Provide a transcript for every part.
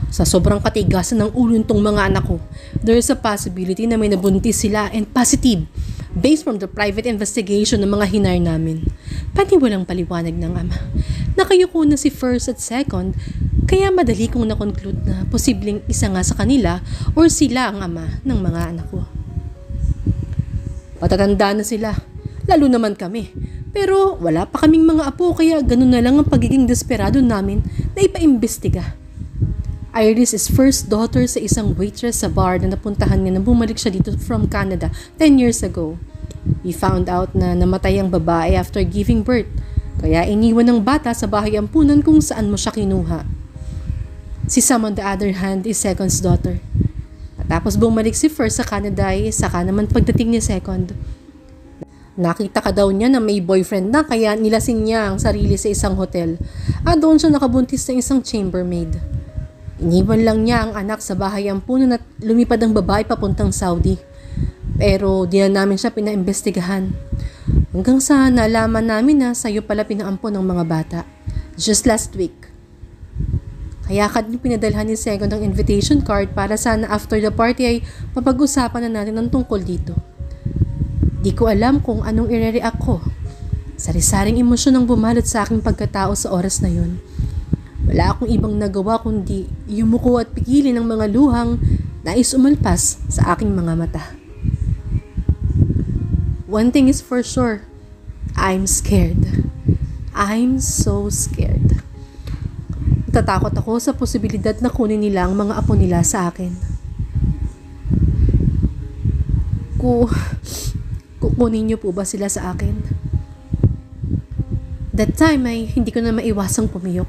Sa sobrang katigasan ng ulo nitong mga anak ko, there is a possibility na may nabuntis sila and positive based from the private investigation ng mga hinar namin. Walang paliwanag ng ama. Nakayuko na si first at second, kaya madali kong na-conclude na posibleng isa nga sa kanila or sila ang ama ng mga anak ko. Patatanda na sila, lalo naman kami. Pero wala pa kaming mga apo kaya ganun na lang ang pagiging desperado namin na ipaimbestiga. Iris is first daughter sa isang waitress sa bar na napuntahan niya nang bumalik siya dito from Canada 10 years ago. We found out na namatay ang babae after giving birth, kaya iniwan ng bata sa bahay ampunan kung saan mo siya kinuha. Si Sam on the other hand is second's daughter. Tapos bumalik si first sa Canada saka naman pagdating ni second. Nakita ka daw niya na may boyfriend na kaya nilasing niya ang sarili sa isang hotel at doon siya nakabuntis ng isang chambermaid. Iniwan lang niya ang anak sa bahay ampunan at lumipad ang babae papuntang Saudi. Pero di na namin siya pinaimbestigahan. Hanggang sa nalaman namin na sa'yo pala pinaampon ng mga bata. Just last week. Kaya pinadalhan ni Second ang invitation card para sana after the party ay mapag-usapan na natin ang tungkol dito. Di ko alam kung anong i-react ko. Sari-saring emosyon ang bumalot sa aking pagkatao sa oras na yun. Wala akong ibang nagawa kundi yumuko at pigilin ang mga luhang nais umalpas sa aking mga mata. One thing is for sure, I'm scared. I'm so scared. Natatakot ako sa posibilidad na kunin nila ang mga apo nila sa akin. Kukunin niyo po ba sila sa akin? That time ay hindi ko na maiwasang pumiyok.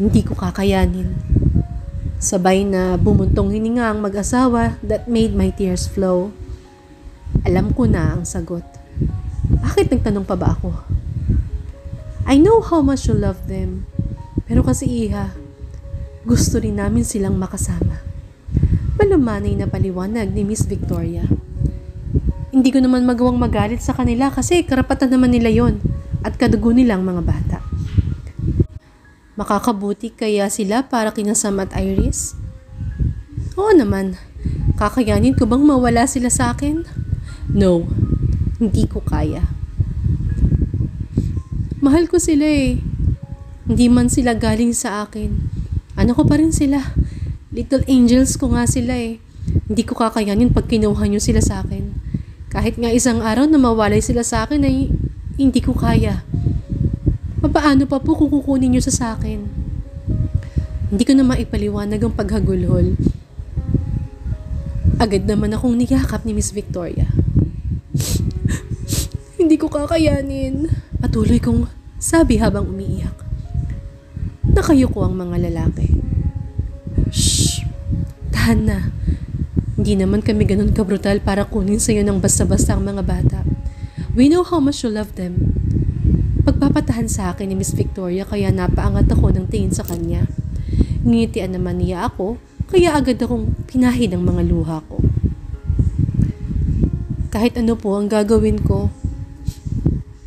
Hindi ko kakayanin. Sabay na bumuntong hininga ang mag-asawa that made my tears flow. Alam ko na ang sagot. Bakit nagtanong pa ba ako? I know how much you love them. Pero kasi iha, gusto rin namin silang makasama. Malumanay na paliwanag ni Miss Victoria. Hindi ko naman magawang magalit sa kanila kasi karapatan naman nila yon at kadugo nilang mga bata. Makakabuti kaya sila para kina Sam at Iris? Oo naman. Kakayanin ko bang mawala sila sa akin? No, hindi ko kaya. Mahal ko sila eh. Hindi man sila galing sa akin. Ano ko pa rin sila? Little angels ko nga sila eh. Hindi ko kakayanin pag kinuha nyo sila sa akin. Kahit nga isang araw na mawalay sila sa akin ay hindi ko kaya. Paano pa po kung kukunin nyo sa akin? Hindi ko na maipaliwanag ang paghagulhol. Agad naman akong niyakap ni Miss Victoria. Hindi ko kakayanin. Patuloy kong sabi habang umiiyak. Nakayuko ang mga lalaki. Shh! Tahan na. Hindi naman kami ganun kabrutal para kunin sa'yo ng basta-basta ang mga bata. We know how much you love them. Pagpapatahan sa akin ni Miss Victoria kaya napaangat ako ng tingin sa kanya. Ngitian naman niya ako kaya agad akong pinahid ang mga luha ko. Kahit ano po ang gagawin ko,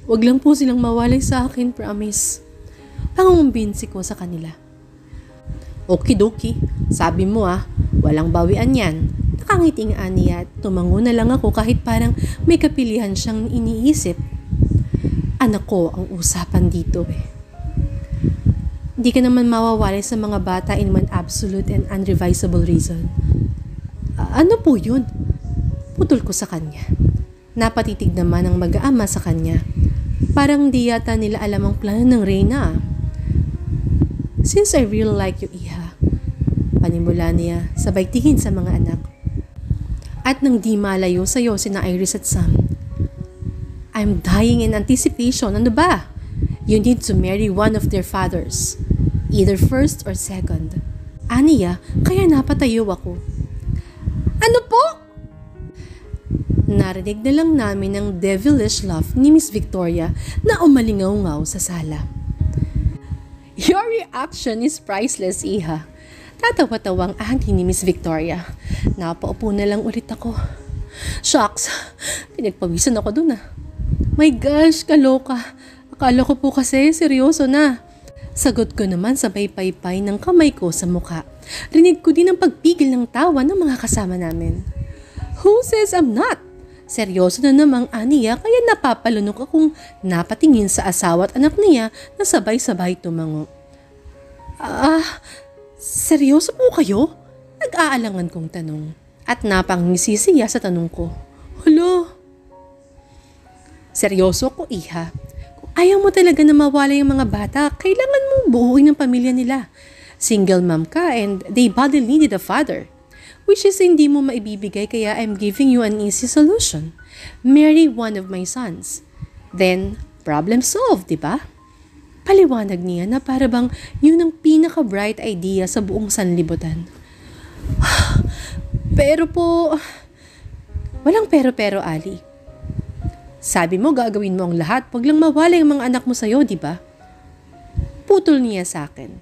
wag lang po silang mawalay sa akin, promise. Pangungumbinsi ko sa kanila. Okidoki, sabi mo walang bawian yan. Nakangiting niya at tumango na lang ako kahit parang may kapilihan siyang iniisip. Anak ko ang usapan dito eh. Hindi ka naman mawawalay sa mga bata in one absolute and unrevisable reason. Ano po yun? Putol ko sa kanya. Napatitig naman ang mag-aama sa kanya. Parang di yata nila alam ang plano ng Reyna. Since I really like you, Iha. Panimula niya sabay tingin sa mga anak. At nang di malayo sa'yo sina Iris at Sam. I'm dying in anticipation. Ano ba? You need to marry one of their fathers. Either first or second. Aniya, kaya napatayo ako. Ano po? Narinig na lang namin ang devilish laugh ni Miss Victoria na umalingaw-ngaw sa sala. Your reaction is priceless, Iha. Tatawa-tawang ani ni Miss Victoria. Napaupo na lang ulit ako. Shucks, pinagpawisan ako dun. My gosh, kaloka. Akala ko po kasi seryoso na. Sagot ko naman sa paypay ng kamay ko sa muka. Rinig ko din ang pagpigil ng tawa ng mga kasama namin. Who says I'm not? Seryoso na namang aniya kaya napapalunok akong napatingin sa asawa at anak niya na sabay-sabay tumango. Seryoso po kayo? Nag-aalangan kong tanong at napangisi siya sa tanong ko. Hala? Seryoso ko, iha. Kung ayaw mo talaga na mawala yung mga bata, kailangan mong buuin ang pamilya nila. Single mom ka and they badly needed a father. Which is hindi mo maibibigay kaya I'm giving you an easy solution. Marry one of my sons. Then, problem solved, di ba? Paliwanag niya na para bang yun ang pinaka-bright idea sa buong sanlibutan. Pero po, walang pero-pero, Ali. Sabi mo gagawin mo ang lahat, wag lang mawala yung mga anak mo sa'yo, di ba? Putol niya sa akin.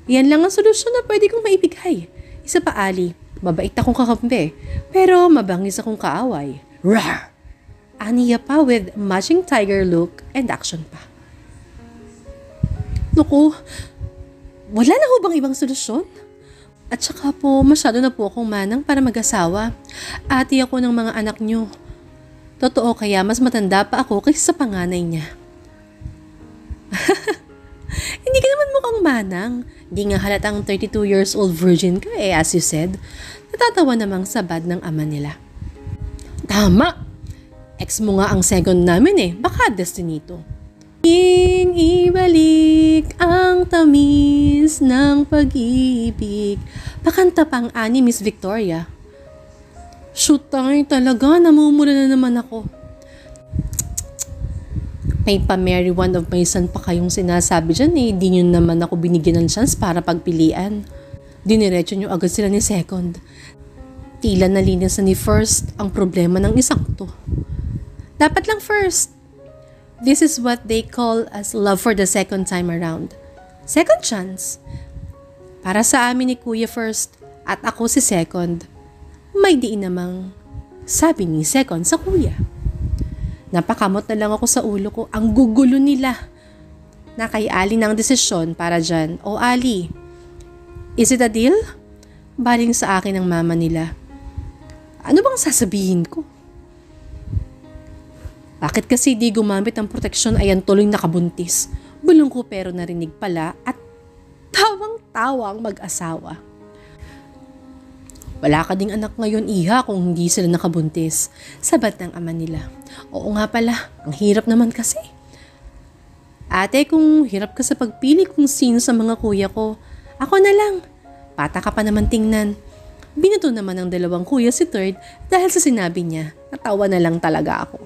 Yan lang ang solusyon na pwede kong maibigay. Isa pa, Ali, mabait akong kakampi, pero mabangis akong kaaway. Rawr! Aniya pa with matching tiger look and action pa. Naku, wala na ho bang ibang solusyon? At saka po, masyado na po akong manang para mag-asawa. Ati ako ng mga anak nyo. Totoo kaya mas matanda pa ako kaysa sa panganay niya. Hindi ka naman mukhang manang. Di nga halatang 32 years old virgin ka as you said. Natatawa namang sabad ng ama nila. Tama! Ex mo nga ang second namin baka destiny to. Ibalik ang tamis ng pag-ibig. Pakanta pang ani Miss Victoria. Shoot tayo talaga, namumula na naman ako. May pa-marry one of my son pa kayong sinasabi dyan Di nyo naman ako binigyan ng chance para pagpilian. Diniretso nyo agad sila ni second. Tila nalinis na ni first ang problema ng isang to. Dapat lang first. This is what they call as love for the second time around. Second chance. Para sa amin ni Kuya first at ako si second, may diin namang sabi ni second sa kuya. Napakamot na lang ako sa ulo ko, ang gugulo nila. Na kay Ali ng desisyon para dyan. O Ali, is it a deal? Baling sa akin ang mama nila. Ano bang sasabihin ko? Bakit kasi di gumamit ang proteksyon ayan tuloy nakabuntis? Bulong ko pero narinig pala at tawang-tawang mag-asawa. Wala ka ding anak ngayon, iha, kung hindi sila nakabuntis. Sabat ng ama nila. Oo nga pala, ang hirap naman kasi. Ate, kung hirap ka sa pagpili kung sino sa mga kuya ko, ako na lang. Bata ka pa naman tingnan. Binato naman ng dalawang kuya si third dahil sa sinabi niya. Natawa na lang talaga ako.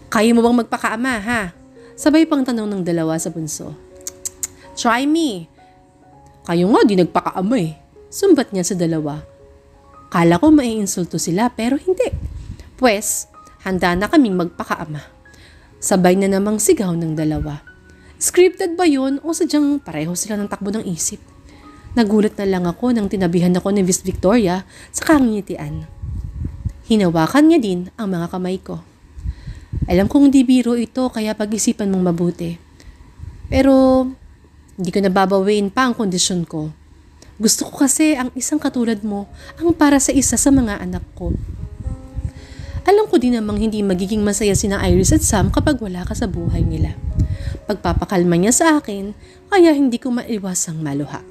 Kaya mo bang magpakaama, ha? Sabay pang tanong ng dalawa sa bunso. Try me. Kayo nga di nagpakaama Sumbat niya sa dalawa. Kala ko maiinsulto sila pero hindi. Pwes, handa na kaming magpakaama. Sabay na namang sigaw ng dalawa. Scripted ba yun o sadyang pareho sila ng takbo ng isip? Nagulat na lang ako nang tinabihan ako ni Miss Victoria sa kangitian. Hinawakan niya din ang mga kamay ko. Alam kong di biro ito kaya pag-isipan mong mabuti. Pero hindi ko nababawiin pa ang kondisyon ko. Gusto ko kasi ang isang katulad mo ang para sa isa sa mga anak ko. Alam ko din namang hindi magiging masaya sina Iris at Sam kapag wala ka sa buhay nila. Pagpapakalma niya sa akin kaya hindi ko maiwasang maluha.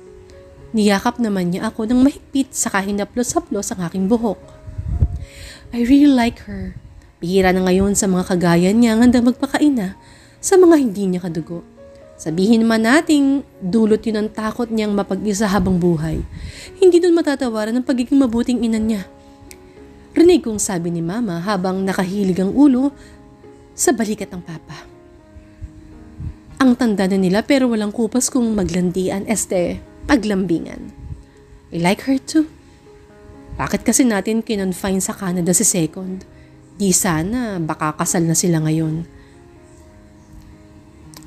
Niyakap naman niya ako ng mahigpit saka hinaplos-haplos ang aking buhok. I really like her. Bihira na ngayon sa mga kagaya niya handa magpakaina sa mga hindi niya kadugo. Sabihin man nating dulot yun ang takot niyang mapag-isa habang buhay. Hindi dun matatawaran ang pagiging mabuting ina niya. Rinig kong sabi ni Mama habang nakahilig ang ulo sa balikat ng Papa. Ang tanda na nila pero walang kupas kung maglandian paglambingan. I like her too. Bakit kasi natin kinonfine sa Canada si second? Di sana baka kasal na sila ngayon.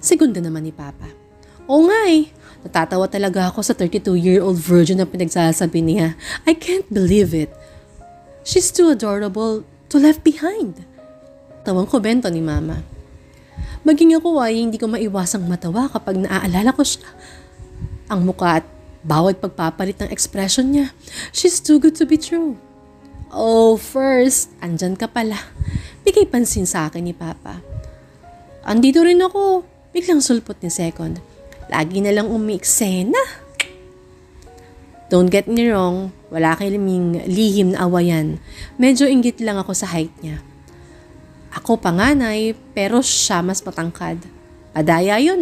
Segunda naman ni Papa. Oo nga natatawa talaga ako sa 32-year-old virgin na pinagsasabi niya. I can't believe it. She's too adorable to left behind. Tawang komento ni Mama. Maging ako ay hindi ko maiwasang matawa kapag naaalala ko siya. Ang mukha at bawat pagpapalit ng expression niya. She's too good to be true. Oh, first, andyan ka pala. Bigay pansin sa akin ni Papa. Andito rin ako. Biglang sulpot ni Second. Lagi na lang umiiksena. Don't get me wrong, wala kaming lihim na awayan. Medyo inggit lang ako sa height niya. Ako panganay, pero siya mas matangkad. Padaya yun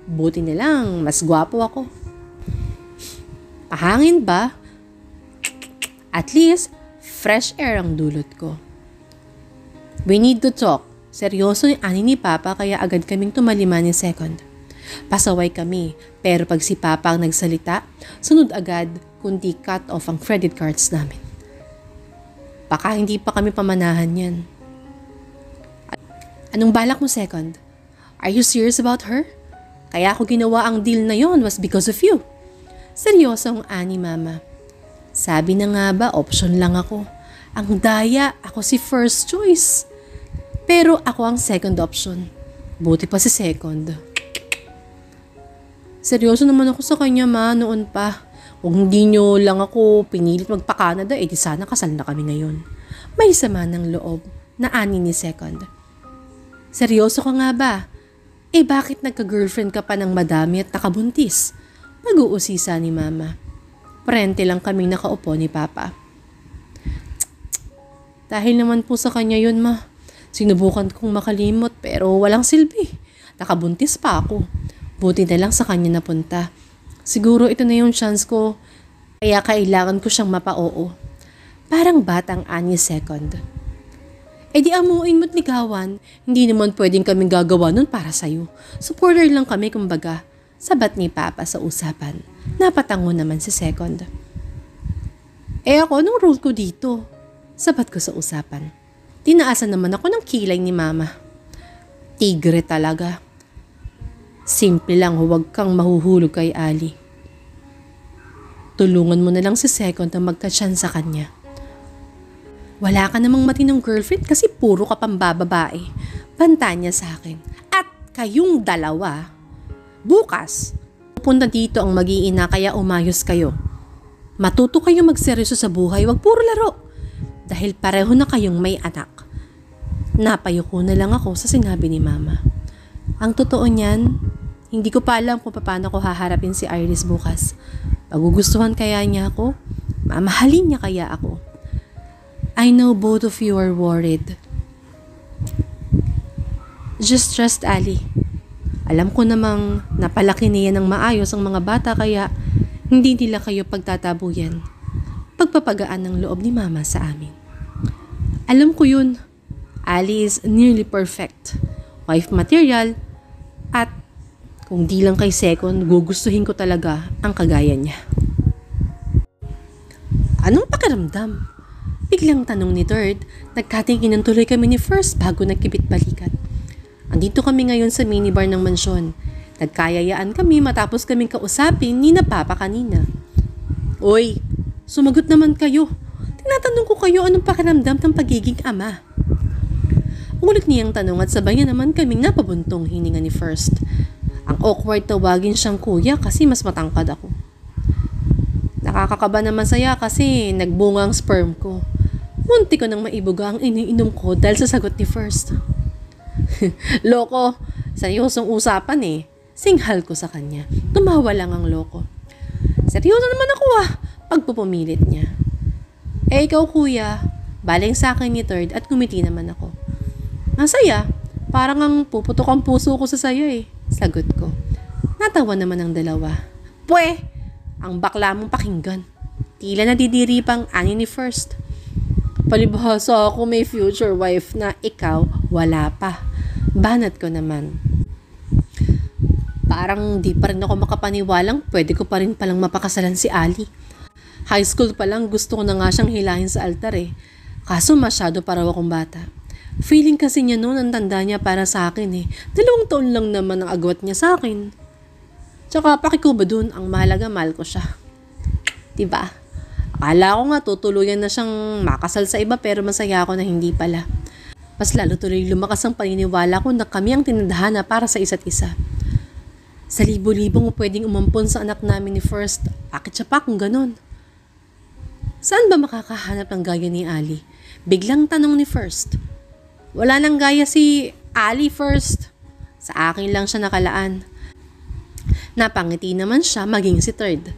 Buti na lang, mas gwapo ako. Pahangin ba? At least, fresh air ang dulot ko. We need to talk. Seryoso ni ani ni Papa kaya agad kaming tumalima ni Second. Pasaway kami, pero pag si Papa ang nagsalita, sunod agad kundi cut off ang credit cards namin. Baka hindi pa kami pamanahan yan. Anong balak mo, Second? Are you serious about her? Kaya ako ginawa ang deal na yon was because of you. Seryoso ang ani Mama. Sabi na nga ba, option lang ako. Ang daya, ako si first choice. Pero ako ang second option. Buti pa si Second. Seryoso naman ako sa kanya, Ma, noon pa. Kung hindi nyo lang ako pinilit magpa-Canada, di sana kasal na kami ngayon. May sama ng loob na ani ni Second. Seryoso ka nga ba? Bakit nagka-girlfriend ka pa ng madami at nakabuntis? Pag-uusisa ni Mama. Parente lang kaming nakaupo ni Papa. Dahil naman po sa kanya yun, Ma. Sinubukan kong makalimot pero walang silbi. Nakabuntis pa ako. Buti na lang sa kanya napunta. Siguro ito na yung chance ko. Kaya kailangan ko siyang mapa-oo. Parang batang ani Second. Di amuin mo't ligawan. Hindi naman pwedeng kaming gagawa nun para sa'yo. Supporter lang kami kumbaga. Sabat ni Papa sa usapan. Napatango naman si Second. Ako, anong role ko dito? Sabat ko sa usapan. Tinaasan naman ako ng kilay ni Mama. Tigre talaga. Simple lang, huwag kang mahuhulog kay Ali. Tulungan mo na lang si Second na magka-chance sa kanya. Wala ka namang matinong girlfriend kasi puro ka pang bababae. Banta niya sa akin. At kayong dalawa, bukas, pupunta dito ang mag-iina kaya umayos kayo. Matuto kayong magseryoso sa buhay, wag puro laro. Dahil pareho na kayong may anak. Napayuko na lang ako sa sinabi ni Mama. Ang totoo niyan, hindi ko pa alam kung paano ko haharapin si Iris bukas. Magugustuhan kaya niya ako? Mamahalin niya kaya ako? I know both of you are worried. Just trust Ali. Alam ko namang napalaki niya ng maayos ang mga bata kaya hindi nila kayo pagtatabuyan. Pagpapagaan ng loob ni Mama sa amin. Alam ko yun. Ali is nearly perfect. Wife material at kung di lang kay Second, gugustuhin ko talaga ang kagaya niya. Anong pakiramdam? Biglang tanong ni Third, nagkatinginan tuloy kami ni First bago nagkibit-balikat. Andito kami ngayon sa minibar ng mansyon. Nagkayayaan kami matapos kaming kausapin ni na Papa kanina. Oy, sumagot naman kayo. Tinatanong ko kayo anong pakiramdam ng pagiging ama. Ulit niyang tanong at sabay niya naman kaming napabuntong hininga ni First. Ang awkward tawagin siyang kuya kasi mas matangkad ako. Nakakakaba naman saya kasi nagbunga ang sperm ko. Munti ko nang maibuga ang iniinom ko dahil sa sagot ni First. Loko, seryosong usapan Singhal ko sa kanya. Tumawa lang ang loko. Seryoso naman ako pagpupumilit niya. Ikaw kuya, baling sa akin ni Third at kumiti naman ako. Masaya, parang ang puputok ang puso ko sa sayo Sagot ko. Natawa naman ang dalawa. Pwe, ang bakla mong pakinggan. Tila nadidiri pang ani ni First. Palibhasa ako may future wife na ikaw wala pa. Banat ko naman. Parang di pa rin ako makapaniwalang pwede ko pa rin palang mapakasalan si Ali. High school pa lang gusto ko na nga siyang hilahin sa altar Kaso masyado pa raw akong bata. Feeling kasi niya noon ang tanda niya para sa akin 2 taon lang naman ang agwat niya sa akin. Tsaka pakiko ba dun, ang mahalaga mahal ko siya. Diba? Akala ko nga tutuluyan na siyang makasal sa iba pero masaya ako na hindi pala. Mas lalo tuloy lumakas ang paniniwala ko na kami ang tinadhana para sa isa't isa. Sa libo-libong pwedeng umampon sa anak namin ni First, akit siya pa kung ganon. Saan ba makakahanap ng gaya ni Ali? Biglang tanong ni First. Wala nang gaya si Ali, First. Sa akin lang siya nakalaan. Napangiti naman siya maging si Third.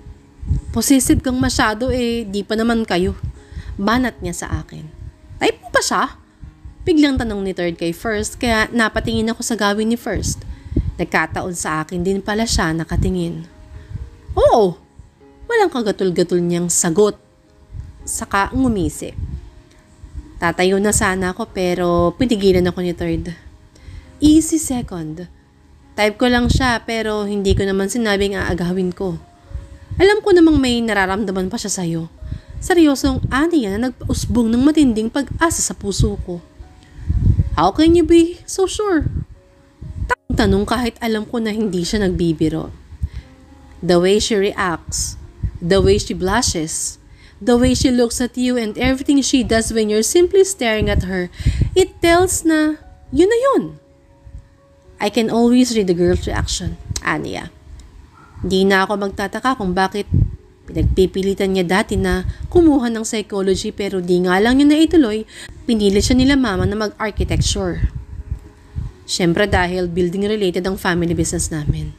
Possessive kang masyado di pa naman kayo. Banat niya sa akin. Type mo ba siya? Biglang tanong ni Third kay First kaya napatingin ako sa gawin ni First. Nagkataon sa akin din pala siya nakatingin. Oo, walang kagatul-gatul niyang sagot. Saka ngumisi. Tatayo na sana ako pero pinigilan ako ni Third. Easy Second. Type ko lang siya pero hindi ko naman sinabing aagawin ko. Alam ko namang may nararamdaman pa siya sa'yo. Seryosong ani yan na nagpausbong ng matinding pag-asa sa puso ko. How can you be so sure? Tanong kahit alam ko na hindi siya nagbibiro. The way she reacts, the way she blushes, the way she looks at you and everything she does when you're simply staring at her, it tells na yun na yun. I can always read the girl's reaction, Anya. Di na ako magtataka kung bakit pinagpipilitan niya dati na kumuha ng psychology pero di nga lang niya naituloy, pinilit siya nila mama na mag-architecture. Siyempre dahil building-related ang family business namin.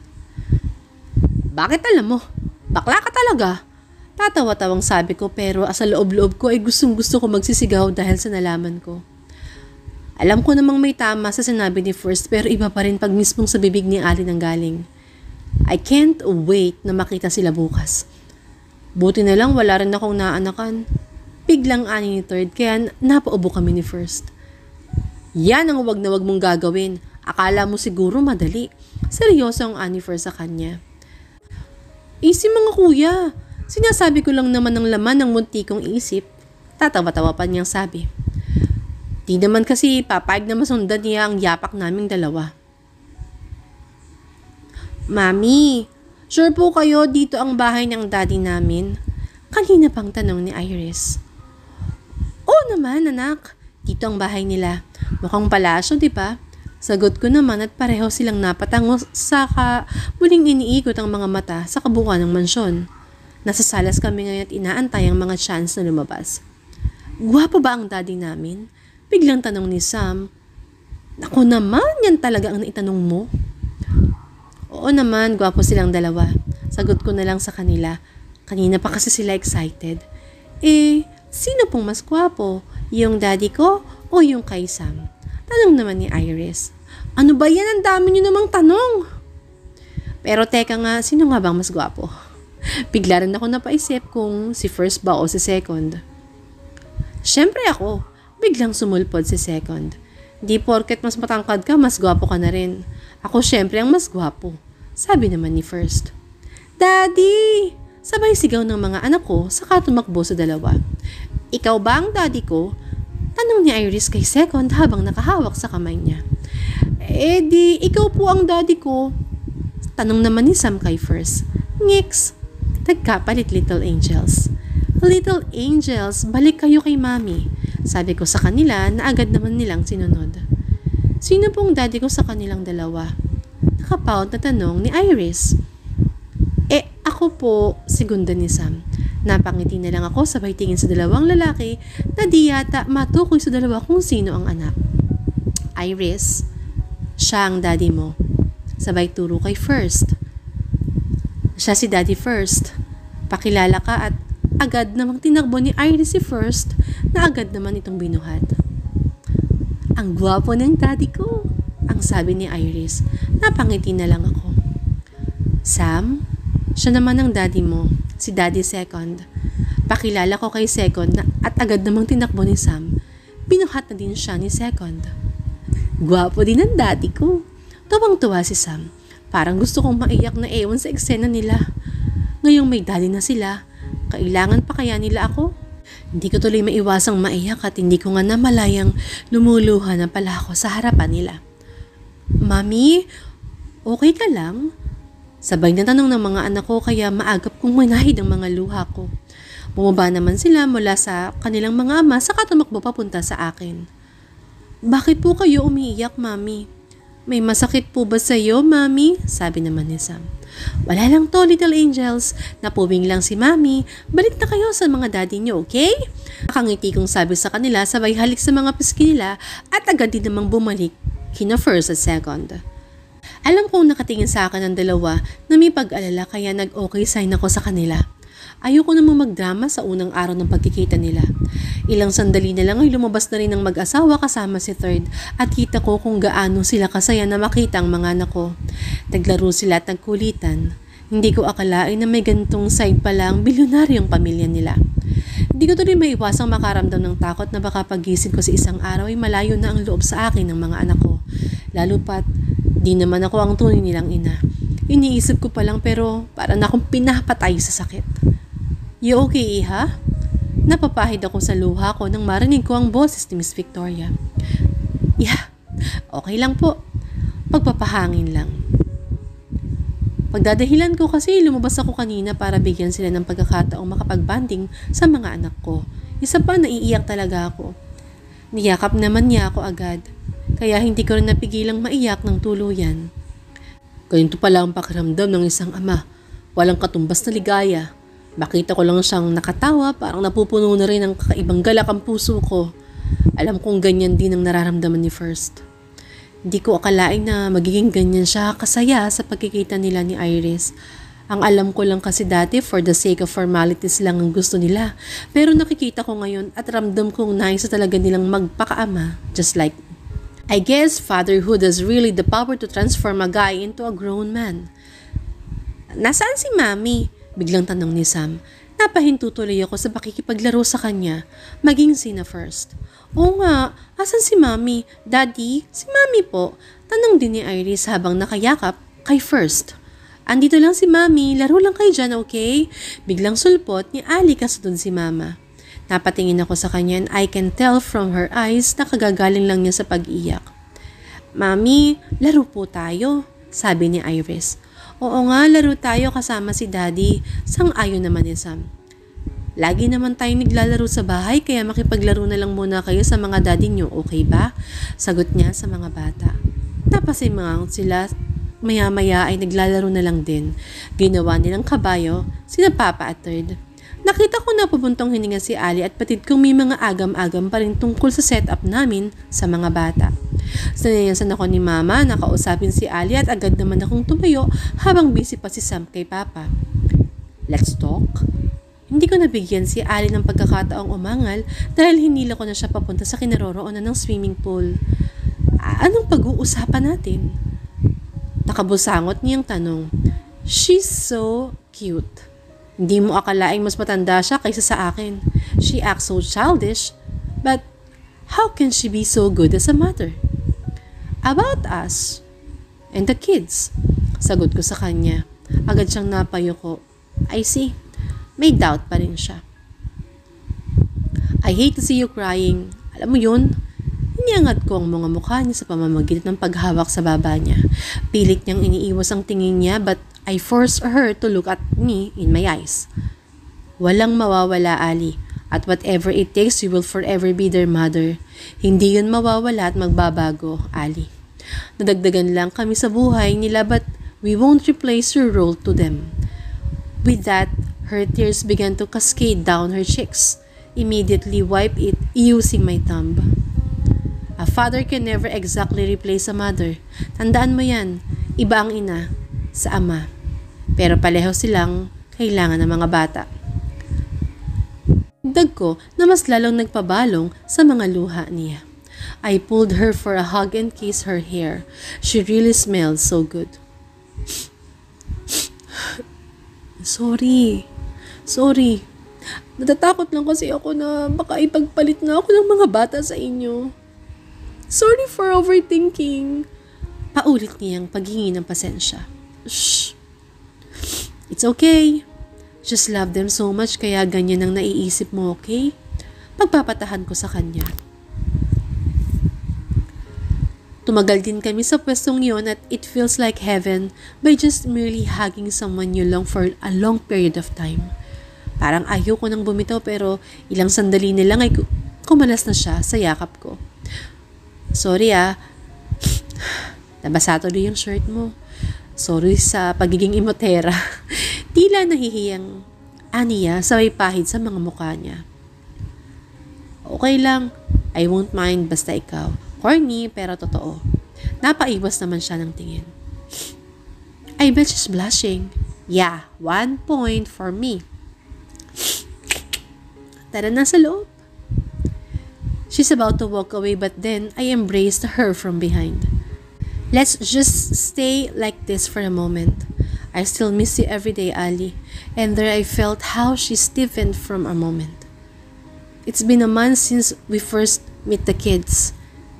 Bakit alam mo? Bakla ka talaga. Tatawa-tawang sabi ko pero sa loob-loob ko ay gustong-gusto ko magsisigaw dahil sa nalaman ko. Alam ko namang may tama sa sinabi ni First pero iba pa rin pag mismong sa bibig ni Ali nang galing. I can't wait na makita sila bukas. Buti na lang wala rin akong naanakan. Biglang ani ni Third kaya napaubo kami ni First. Yan ang wag na wag mong gagawin. Akala mo siguro madali. Seryoso ang ani First sa kanya. Easy mga kuya. Sinasabi ko lang naman ang laman ng munti kong isip. Tatawa-tawa pa niyang sabi. Di naman kasi papayag na masundan niya ang yapak naming dalawa. Mami, sure po kayo dito ang bahay ng daddy namin? Kanina pang tanong ni Iris. Oo naman anak, dito ang bahay nila. Mukhang palasyo, di ba? Sagot ko naman at pareho silang napatango saka muling iniikot ang mga mata sa kabuuan ng mansyon. Nasa salas kami ngayon at inaantay ang mga chance na lumabas. Gwapo ba ang daddy namin? Biglang tanong ni Sam. Naku naman, yan talaga ang naitanong mo. Oo naman, gwapo silang dalawa. Sagot ko na lang sa kanila. Kanina pa kasi sila excited. Sino pong mas gwapo? Yung daddy ko o yung kay Sam? Tanong naman ni Iris. Ano ba yan? Ang dami niyo namang tanong. Pero teka nga, sino nga bang mas gwapo? Bigla rin ako napaisip kung si first ba o si second. Siyempre ako. Biglang sumulpod si second. Di porket mas matangkad ka, mas gwapo ka na rin. Ako syempre ang mas gwapo. Sabi naman ni first. Daddy! Sabay sigaw ng mga anak ko saka tumakbo sa dalawa. Ikaw ba ang daddy ko? Tanong ni Iris kay second habang nakahawak sa kamay niya. Di, ikaw po ang daddy ko. Tanong naman ni Sam kay first. Ngix! Nagkapalit little angels. Little angels, balik kayo kay mami. Sabi ko sa kanila na agad naman nilang sinunod. Sino pong daddy ko sa kanilang dalawa? Nakapout na tanong ni Iris. Ako po, segunda ni Sam. Napangiti na lang ako sabay tingin sa dalawang lalaki na di yata matukoy sa dalawa kung sino ang anak. Iris, siya ang daddy mo. Sabay turo kay first. Siya si daddy first. Pakilala ka at agad namang tinakbo ni Iris si first na agad naman itong binuhat. Ang gwapo ng daddy ko, ang sabi ni Iris. Napangiti na lang ako. Sam, siya naman ang daddy mo, si daddy second. Pakilala ko kay second at agad namang tinakbo ni Sam. Binuhat na din siya ni second. Gwapo din ang daddy ko. Tuwang-tuwa si Sam. Parang gusto kong maiyak na ewan sa eksena nila. Ngayong may daddy na sila, kailangan pa kaya nila ako? Hindi ko tuloy maiwasang maiyak at hindi ko nga namalayang lumuluha na pala ako sa harapan nila. Mami, okay ka lang? Sabay na tanong ng mga anak ko kaya maagap kong manahid ang mga luha ko. Bumaba naman sila mula sa kanilang mga ama saka tumakbo papunta sa akin. Bakit po kayo umiiyak, Mami? May masakit po ba sa iyo, Mami? Sabi naman ni Sam. Wala lang to, little angels. Napubing lang si Mami. Balik na kayo sa mga daddy niyo, okay? Nakangiti kong sabi sa kanila sabay halik sa mga piski nila at agad din namang bumalik kina first at second. Alam kong nakatingin sa akin ang dalawa na may pag-alala kaya nag-okay sign ako sa kanila. Ayoko namang magdrama sa unang araw ng pagkikita nila. Ilang sandali na lang ay lumabas na rin ng mag-asawa kasama si Third at kita ko kung gaano sila kasaya na makita ang mga anak ko. Naglaro sila at nagkulitan. Hindi ko akalain na may gantong side pala ang bilyonaryong pamilya nila. Hindi ko rin maiwasang makaramdam ng takot na baka pagising ko sa isang araw ay malayo na ang loob sa akin ng mga anak ko. Lalo pat, di naman ako ang tunay nilang ina. Iniisip ko pa lang pero parang akong pinapatay sa sakit. You okay, Iha? Napapahid ako sa luha ko nang marinig ko ang boses ni Miss Victoria. Yeah, okay lang po. Pagpapahangin lang. Pagdadahilan ko kasi lumabas ako kanina para bigyan sila ng pagkakataong makapagbanding sa mga anak ko. Isa pa naiiyak talaga ako. Niyakap naman niya ako agad. Kaya hindi ko rin napigilang maiyak ng tuluyan. Ganito pala ang pakiramdam ng isang ama. Walang katumbas na ligaya. Makita ko lang siyang nakatawa, parang napupuno na rin ng kakaibang galak ang puso ko. Alam kong ganyan din ang nararamdaman ni First. Hindi ko akalain na magiging ganyan siya kasaya sa pagkikita nila ni Iris. Ang alam ko lang kasi dati for the sake of formalities lang ang gusto nila. Pero nakikita ko ngayon at ramdam kong nais talaga nilang magpakaama, just like me. I guess fatherhood has really the power to transform a guy into a grown man. Nasaan si Mami? Biglang tanong ni Sam. Napahinto tuloy ako sa pakikipaglaro sa kanya. Maging sina First. Oo nga, asan si Mami? Daddy, si Mami po. Tanong din ni Iris habang nakayakap kay First. Andito lang si Mami, laro lang kayo dyan, okay? Biglang sulpot ni Ali kasunod si Mama. Napatingin ako sa kanya and I can tell from her eyes na kagagaling lang niya sa pag-iyak. Mami, laro po tayo, sabi ni Iris. Oo nga, laro tayo kasama si Daddy. Sang-ayon naman ni Sam. Lagi naman tayo naglalaro sa bahay kaya makipaglaro na lang muna kayo sa mga daddy nyo, okay ba? Sagot niya sa mga bata. Napasimangang sila, maya-maya ay naglalaro na lang din. Ginawa nilang kabayo, sina Papa at Third. Nakita ko na pupuntong hininga si Ali at patid kong may mga agam-agam pa rin tungkol sa setup namin sa mga bata. Sanayasan ako ni Mama na kausapin si Ali at agad naman akong tumayo habang busy pa si Sam kay Papa. Let's talk? Hindi ko nabigyan si Ali ng pagkakataong umangal dahil hinila ko na siya papunta sa kinaroroonan ng swimming pool. Anong pag-uusapan natin? Nakabusangot niyang tanong. She's so cute. Hindi mo akalaing mas matanda siya kaysa sa akin. She acts so childish, but how can she be so good as a mother? About us and the kids, sagot ko sa kanya. Agad siyang napayuko. I see. May doubt pa rin siya. I hate to see you crying. Alam mo yun? Iniangat ko ang mga mukha niya sa pamamagitan ng paghawak sa baba niya. Pilit niyang iniiwas ang tingin niya but I forced her to look at me in my eyes. Walang mawawala, Ali. At whatever it takes, you will forever be their mother. Hindi yun mawawala at magbabago, Ali. Nadagdagan lang kami sa buhay nila but we won't replace your role to them. With that, her tears began to cascade down her cheeks. Immediately wipe it using my thumb. A father can never exactly replace a mother. Tandaan mo yan, iba ang ina sa ama. Pero pareho silang kailangan ng mga bata. Dag ko na mas lalong nagpabalong sa mga luha niya. I pulled her for a hug and kissed her hair. She really smelled so good. Sorry. Natatakot lang kasi ako na baka ipagpalit na ako ng mga bata sa inyo. Sorry for overthinking. Paulit niyang paghingi ng pasensya. Shh. It's okay. Just love them so much kaya ganyan ang naiisip mo, okay? Pagpapatahan ko sa kanya. Tumagal din kami sa pwestong yon at it feels like heaven by just merely hugging someone you long for a long period of time. Parang ayaw ko nang bumitaw pero ilang sandali na lang ay kumalas na siya sa yakap ko. Sorry nabasa tuloy yung shirt mo. Sorry sa pagiging imotera. Tila nahihiyang aniya sa may pahid sa mga mukha niya. Okay lang, I won't mind basta ikaw. Corny pero totoo. Napaiwas naman siya ng tingin. I bet she's blushing. Yeah, 1 point for me. Tara na sa loob. She's about to walk away but then I embraced her from behind. Let's just stay like this for a moment. I still miss you every day, Ali. And there I felt how she stiffened from a moment. It's been a month since we first meet the kids.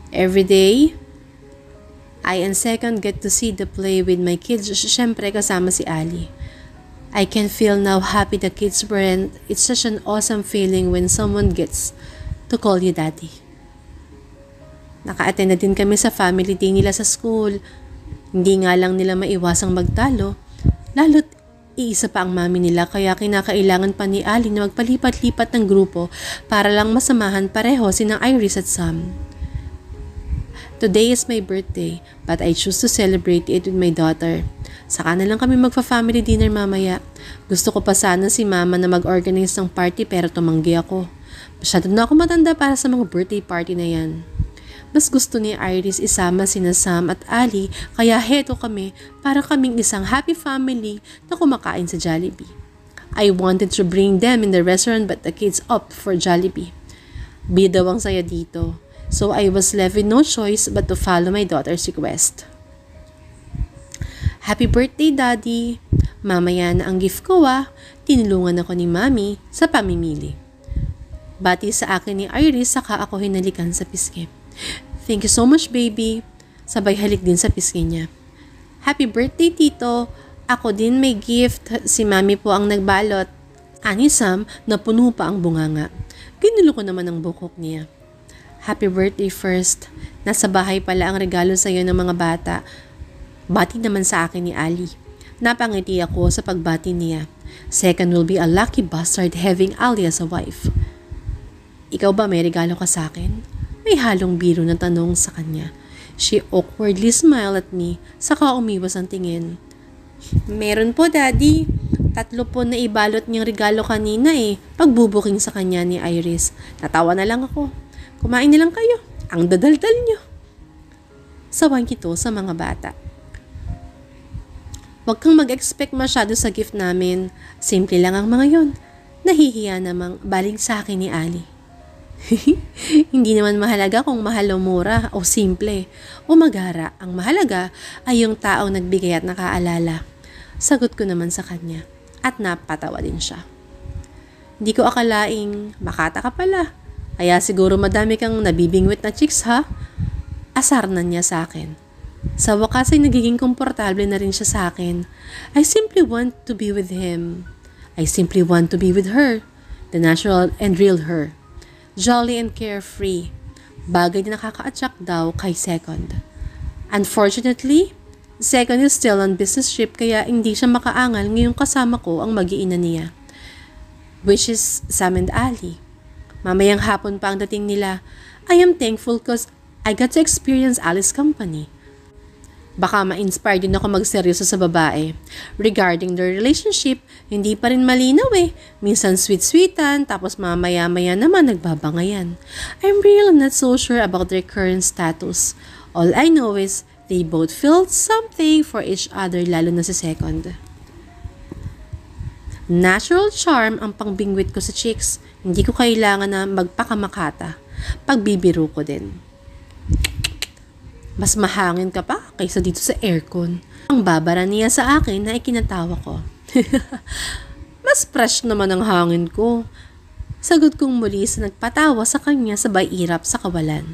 Every day, I and Second get to see the play with my kids. Siyempre kasama si Ali. I can feel now happy the kids were and it's such an awesome feeling when someone gets to call you daddy. Naka-attend na din kami sa family day nila sa school. Hindi nga lang nila maiwasang magtalo. Lalo't iisa pa ang mami nila kaya kinakailangan pa ni Ali na magpalipat-lipat ng grupo para lang masamahan pareho sinang Iris at Sam. Today is my birthday but I choose to celebrate it with my daughter. Saka na lang kami magpa-family dinner mamaya. Gusto ko pa sana si mama na mag-organize ng party pero tumanggi ako. Masyado na ako matanda para sa mga birthday party na yan. Mas gusto ni Iris isama sina Sam at Ali kaya heto kami para kaming isang happy family na kumakain sa Jollibee. I wanted to bring them in the restaurant but the kids opt for Jollibee. Bida daw ang saya dito. So I was left with no choice but to follow my daughter's request. Happy birthday, Daddy! Mamaya na ang gift ko tinulungan ako ni Mami sa pamimili. Bati sa akin ni Iris saka ako hinalikan sa pisngi. Thank you so much, baby. Sabay halik din sa pisngi niya. Happy birthday, Tito. Ako din may gift. Si Mami po ang nagbalot. Ani Sam na puno pa ang bunganga. Ginulo ko naman ang bukok niya. Happy birthday first. Nasa bahay pala ang regalo sa iyo ng mga bata. Bati naman sa akin ni Ali. Napangiti ako sa pagbati niya. Second will be a lucky bastard having Ali as a wife. Ikaw ba may regalo ka sa akin? May halong biro na tanong sa kanya. She awkwardly smiled at me, saka umiwas ang tingin. Meron po, Daddy. 3 po na ibalot niyang regalo kanina pagbubuking sa kanya ni Iris. Natawa na lang ako. Kumain na lang kayo. Ang dadaldal niyo. Sawan kito sa mga bata. Huwag kang mag-expect masyado sa gift namin. Simple lang ang mga yon. Nahihiya namang baling sa akin ni Ali. Hindi naman mahalaga kung mahal o mura o simple o magara. Ang mahalaga ay yung taong nagbigay at nakaalala. Sagot ko naman sa kanya at napatawa din siya. Hindi ko akalaing makata ka pala. Kaya siguro madami kang nabibingwit na chicks Asar na niya sa akin. Sa wakas ay nagiging komportable na rin siya sa akin. I simply want to be with him. I simply want to be with her. The natural and real her. Jolly and carefree. Bagay na nakaka-attract daw kay Second. Unfortunately, Second is still on business trip kaya hindi siya makaangal ngayong kasama ko ang mag-iina niya. Which is Sam and Ali. Mamayang hapon pa ang dating nila. I am thankful cause I got to experience Ali's company. Baka ma-inspire din ako magseryoso sa babae. Regarding their relationship, hindi pa rin malinaw Minsan sweet-sweetan, tapos mamaya-maya naman nagbabangayan. I'm really not so sure about their current status. All I know is, they both feel something for each other, lalo na si Second. Natural charm ang pangbingwit ko sa chicks. Hindi ko kailangan na magpakamakata. Pagbibiro ko din. Mas mahangin ka pa kaysa dito sa aircon. Ang babara niya sa akin na ikinatawa ko. Mas fresh naman ang hangin ko. Sagot kong muli sa nagpatawa sa kanya sabay irap sa kawalan.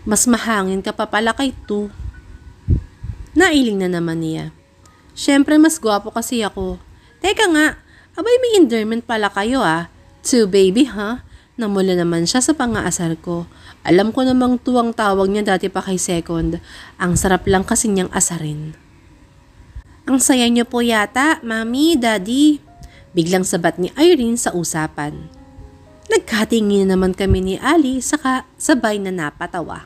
Mas mahangin ka pa pala kay Tu. Nailing na naman niya. Siyempre mas gwapo kasi ako. Teka nga, abay may endearment pala kayo Tu baby Namula naman siya sa pang-aasar ko. Alam ko namang tuwang tawag niya dati pa kay Second. Ang sarap lang kasi niyang asarin. Ang saya niyo po yata, Mami, Daddy. Biglang sabat ni Irene sa usapan. Nagkatingin naman kami ni Ali saka sabay na napatawa.